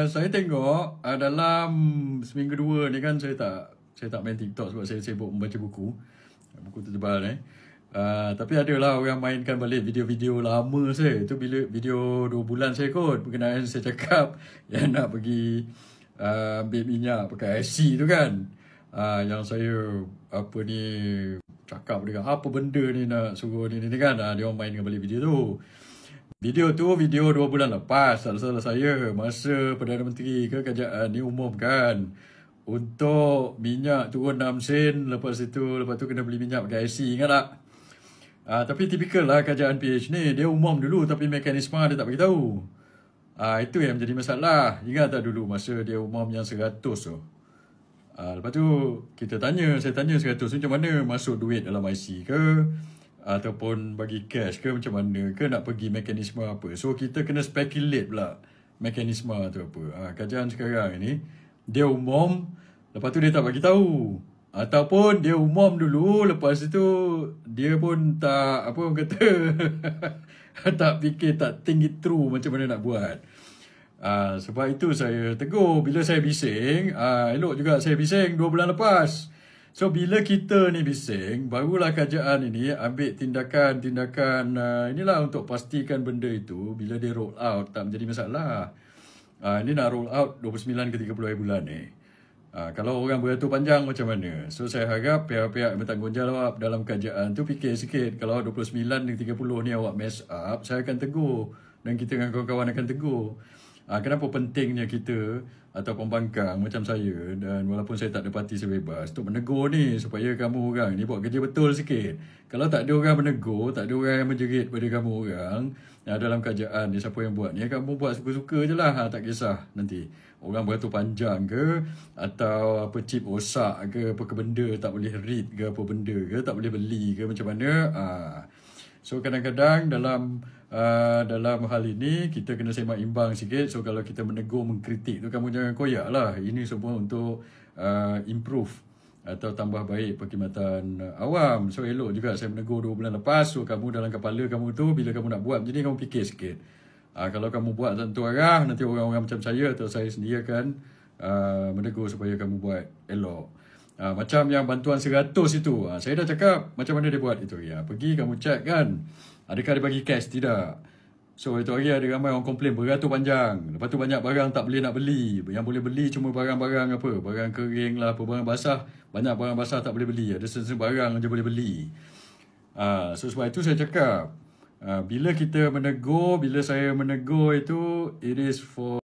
Saya tengok dalam seminggu dua ni kan saya tak main TikTok sebab saya sibuk membaca buku. Buku tu tebal ni. Tapi adalah orang mainkan balik video-video lama saya. Itu bila video 2 bulan saya kot berkenaan saya cakap yang nak pergi ambil minyak pakai IC tu kan. Yang saya apa ni cakap dengan apa benda ni nak suruh ni kan. Dia orang mainkan balik video tu. Video 2 bulan lepas, tak salah saya, masa Perdana Menteri ke Kerajaan ni umumkan untuk minyak turun 6 sen, lepas tu kena beli minyak pakai IC, ingat tak? Tapi tipikal lah Kerajaan PH ni, dia umum dulu tapi mekanisme dia tak beritahu. Itu yang menjadi masalah. Ingat tak dulu masa dia umum yang 100 tu? Lepas tu saya tanya 100 tu macam mana masuk duit dalam IC ke? Ataupun bagi cash ke macam mana ke, nak pergi mekanisme apa. So kita kena speculate pula mekanisme tu apa. Kerajaan sekarang ni dia umum, lepas tu dia tak bagi tahu, ataupun dia umum dulu lepas itu dia pun tak apa orang kata tak fikir, tak think it through macam mana nak buat. Sebab itu saya tegur bila saya bising. Elok juga saya bising 2 bulan lepas. So bila kita ni bising, barulah kerajaan ini ambil tindakan inilah untuk pastikan benda itu bila dia roll out tak menjadi masalah. Ini nak roll out 29 ke 30 hari bulan ni. Kalau orang beratur panjang macam mana? So saya harap pihak-pihak yang bertanggungjawab dalam kerajaan tu fikir sikit. Kalau 29 dan 30 ni awak mess up, saya akan tegur dan kita dengan kawan-kawan akan tegur. Kenapa pentingnya kita atau pembangkang macam saya, dan walaupun saya tak ada parti sebebas, untuk menegur ni supaya kamu orang ni buat kerja betul sikit. Kalau tak ada orang menegur, tak ada orang yang menjerit pada kamu orang dalam kerajaan ni, siapa yang buat ni, kamu buat suka-suka je lah. Tak kisah nanti orang beratur panjang ke, atau apa chip rosak ke, apa ke benda tak boleh read ke, apa benda ke tak boleh beli ke, macam mana. So kadang-kadang dalam hal ini kita kena semak imbang sikit. So kalau kita menegur, mengkritik tu, kamu jangan koyak lah. Ini semua untuk improve atau tambah baik perkhidmatan awam. So elok juga saya menegur 2 bulan lepas. So kamu dalam kepala kamu tu, bila kamu nak buat macam ni, kamu fikir sikit. Kalau kamu buat satu arah, nanti orang-orang macam saya atau saya sendiri akan menegur supaya kamu buat elok. Macam yang bantuan 100 itu, saya dah cakap macam mana dia buat itu. Pergi kamu check kan, adakah dia bagi cash, tidak. So itu hari ada ramai orang komplain beratur panjang. Lepas tu banyak barang tak boleh nak beli. Yang boleh beli cuma barang-barang apa, barang kering lah, apa barang basah. Banyak barang basah tak boleh beli, ada sesuatu barang je boleh beli. So sebab itu saya cakap, bila kita menegur, bila saya menegur itu, it is for